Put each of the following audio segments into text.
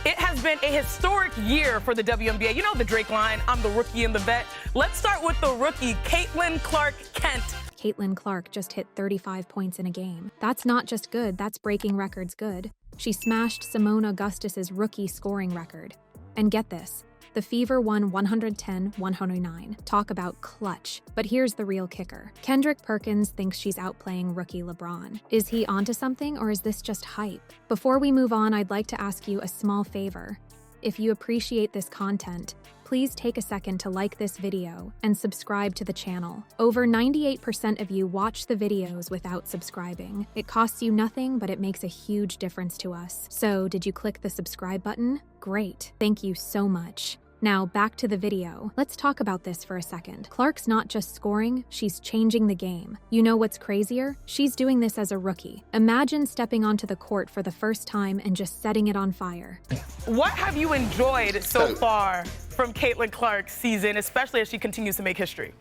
It has been a historic year for the WNBA. You know the Drake line, I'm the rookie and the vet. Let's start with the rookie, Caitlin Clark-Kent. Caitlin Clark just hit 35 points in a game. That's not just good, that's breaking records good. She smashed Simone Augustus's rookie scoring record. And get this, the Fever won 110-109. Talk about clutch. But here's the real kicker. Kendrick Perkins thinks she's outplaying rookie Lebron. Is he onto something, or is this just hype? Before we move on, I'd like to ask you a small favor. If you appreciate this content, please take a second to like this video and subscribe to the channel. Over 98% of you watch the videos without subscribing. It costs you nothing, but it makes a huge difference to us. So, did you click the subscribe button? Great. Thank you so much. Now, back to the video. Let's talk about this for a second. Clark's not just scoring, she's changing the game. You know what's crazier? She's doing this as a rookie. Imagine stepping onto the court for the first time and just setting it on fire. What have you enjoyed so far from Caitlin Clark's season, especially as she continues to make history?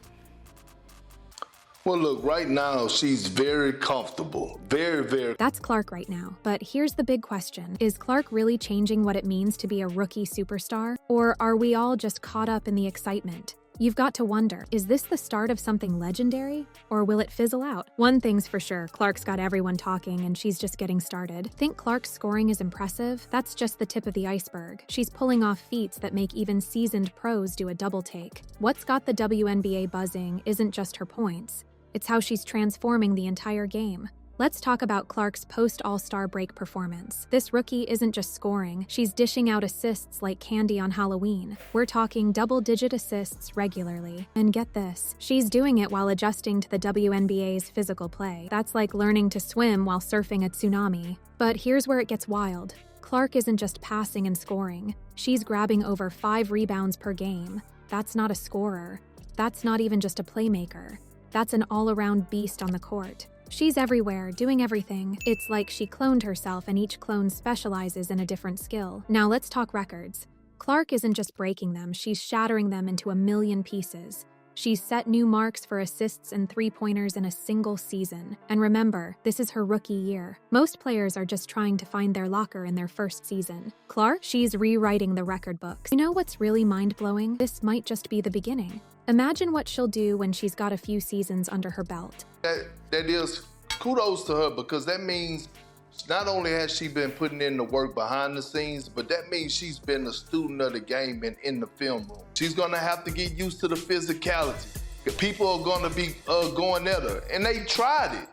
Well, look, right now, she's very comfortable. Very. That's Clark right now. But here's the big question. Is Clark really changing what it means to be a rookie superstar? Or are we all just caught up in the excitement? You've got to wonder, is this the start of something legendary? Or will it fizzle out? One thing's for sure, Clark's got everyone talking and she's just getting started. Think Clark's scoring is impressive? That's just the tip of the iceberg. She's pulling off feats that make even seasoned pros do a double take. What's got the WNBA buzzing isn't just her points. It's how she's transforming the entire game. Let's talk about Clark's post-All-Star break performance. This rookie isn't just scoring, she's dishing out assists like candy on Halloween. We're talking double-digit assists regularly. And get this, she's doing it while adjusting to the WNBA's physical play. That's like learning to swim while surfing a tsunami. But here's where it gets wild. Clark isn't just passing and scoring. She's grabbing over 5 rebounds per game. That's not a scorer. That's not even just a playmaker. That's an all-around beast on the court. She's everywhere, doing everything. It's like she cloned herself and each clone specializes in a different skill. Now let's talk records. Clark isn't just breaking them, she's shattering them into a million pieces. She's set new marks for assists and three-pointers in a single season. And remember, this is her rookie year. Most players are just trying to find their locker in their first season. Clark, she's rewriting the record books. You know what's really mind-blowing? This might just be the beginning. Imagine what she'll do when she's got a few seasons under her belt. That is kudos to her, because that means not only has she been putting in the work behind the scenes, but that means she's been a student of the game and in the film room. She's gonna have to get used to the physicality. People are gonna be going at her, and they tried it,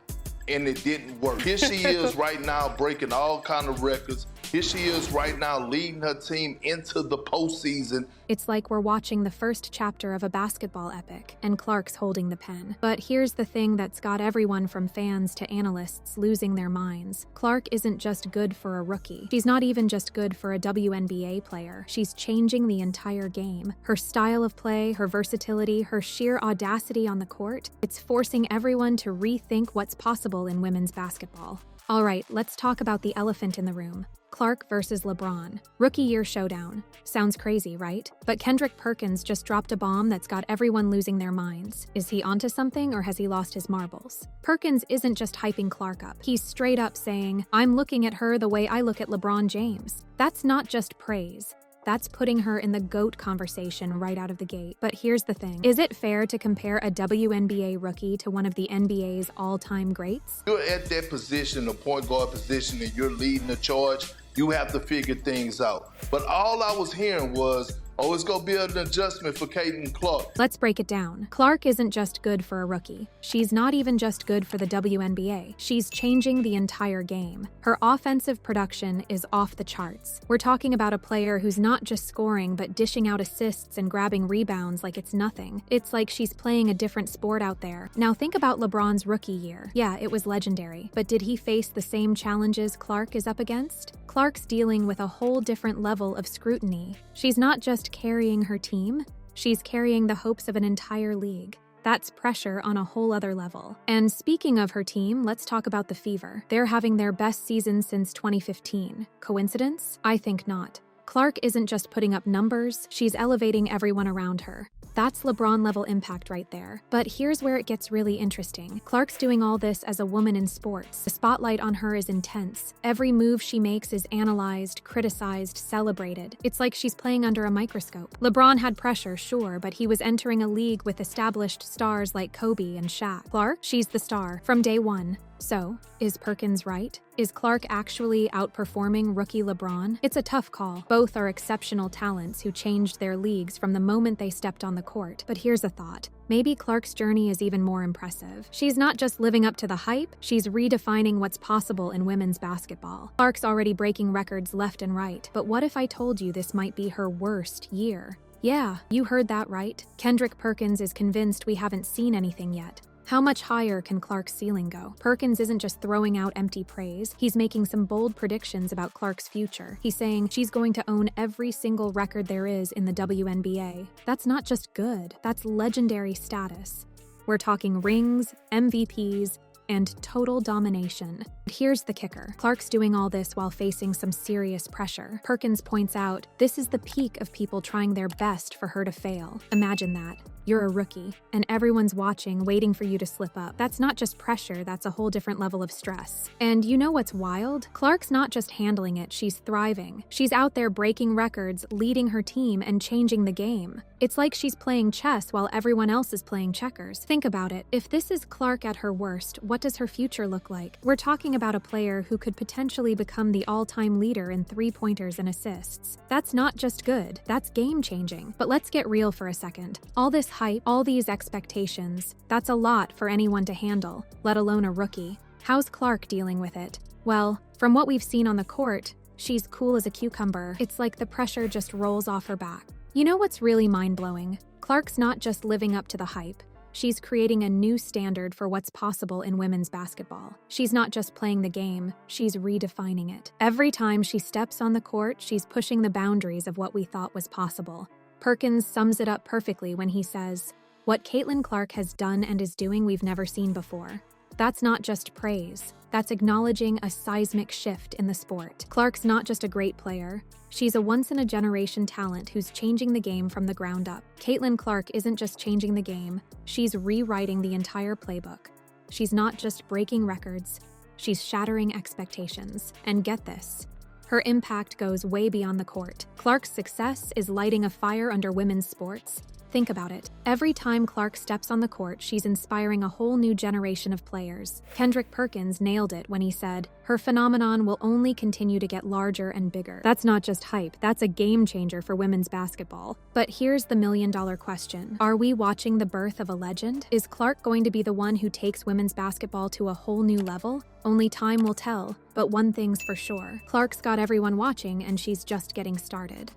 and it didn't work. Here she is right now breaking all kind of records. Here she is right now leading her team into the postseason. It's like we're watching the first chapter of a basketball epic, and Clark's holding the pen. But here's the thing that's got everyone from fans to analysts losing their minds. Clark isn't just good for a rookie. She's not even just good for a WNBA player. She's changing the entire game. Her style of play, her versatility, her sheer audacity on the court, it's forcing everyone to rethink what's possible in women's basketball. All right, let's talk about the elephant in the room. Clark versus LeBron. Rookie year showdown. Sounds crazy, right? But Kendrick Perkins just dropped a bomb that's got everyone losing their minds. Is he onto something, or has he lost his marbles? Perkins isn't just hyping Clark up. He's straight up saying, I'm looking at her the way I look at LeBron James. That's not just praise. That's putting her in the GOAT conversation right out of the gate. But here's the thing. Is it fair to compare a WNBA rookie to one of the NBA's all-time greats? You're at that position, the point guard position, and you're leading the charge. You have to figure things out. But all I was hearing was, oh, it's going to be an adjustment for Caitlin Clark. Let's break it down. Clark isn't just good for a rookie. She's not even just good for the WNBA. She's changing the entire game. Her offensive production is off the charts. We're talking about a player who's not just scoring, but dishing out assists and grabbing rebounds like it's nothing. It's like she's playing a different sport out there. Now think about LeBron's rookie year. Yeah, it was legendary. But did he face the same challenges Clark is up against? Clark's dealing with a whole different level of scrutiny. She's not just carrying her team, she's carrying the hopes of an entire league. That's pressure on a whole other level. And speaking of her team, let's talk about the Fever. They're having their best season since 2015. Coincidence? I think not. Clark isn't just putting up numbers, she's elevating everyone around her. That's LeBron-level impact right there. But here's where it gets really interesting. Clark's doing all this as a woman in sports. The spotlight on her is intense. Every move she makes is analyzed, criticized, celebrated. It's like she's playing under a microscope. LeBron had pressure, sure, but he was entering a league with established stars like Kobe and Shaq. Clark? She's the star from day one. So, is Perkins right? Is Clark actually outperforming rookie LeBron? It's a tough call. Both are exceptional talents who changed their leagues from the moment they stepped on the court. But here's a thought. Maybe Clark's journey is even more impressive. She's not just living up to the hype, she's redefining what's possible in women's basketball. Clark's already breaking records left and right. But what if I told you this might be her worst year? Yeah, you heard that right. Kendrick Perkins is convinced we haven't seen anything yet. How much higher can Clark's ceiling go? Perkins isn't just throwing out empty praise, he's making some bold predictions about Clark's future. He's saying she's going to own every single record there is in the WNBA. That's not just good, that's legendary status. We're talking rings, MVPs, and total domination. Here's the kicker. Clark's doing all this while facing some serious pressure. Perkins points out, this is the peak of people trying their best for her to fail. Imagine that. You're a rookie, and everyone's watching, waiting for you to slip up. That's not just pressure, that's a whole different level of stress. And you know what's wild? Clark's not just handling it, she's thriving. She's out there breaking records, leading her team, and changing the game. It's like she's playing chess while everyone else is playing checkers. Think about it. If this is Clark at her worst, what does her future look like? We're talking about a player who could potentially become the all-time leader in three-pointers and assists. That's not just good, that's game-changing. But let's get real for a second. All this hype, all these expectations, that's a lot for anyone to handle, let alone a rookie. How's Clark dealing with it? Well, from what we've seen on the court, she's cool as a cucumber. It's like the pressure just rolls off her back. You know what's really mind-blowing? Clark's not just living up to the hype. She's creating a new standard for what's possible in women's basketball. She's not just playing the game, she's redefining it. Every time she steps on the court, she's pushing the boundaries of what we thought was possible. Perkins sums it up perfectly when he says, "What Caitlin Clark has done and is doing we've never seen before." That's not just praise. That's acknowledging a seismic shift in the sport. Clark's not just a great player. She's a once-in-a-generation talent who's changing the game from the ground up. Caitlin Clark isn't just changing the game, she's rewriting the entire playbook. She's not just breaking records, she's shattering expectations. And get this, her impact goes way beyond the court. Clark's success is lighting a fire under women's sports. Think about it. Every time Clark steps on the court, she's inspiring a whole new generation of players. Kendrick Perkins nailed it when he said, her phenomenon will only continue to get larger and bigger. That's not just hype, that's a game changer for women's basketball. But here's the million-dollar question. Are we watching the birth of a legend? Is Clark going to be the one who takes women's basketball to a whole new level? Only time will tell, but one thing's for sure. Clark's got everyone watching, and she's just getting started.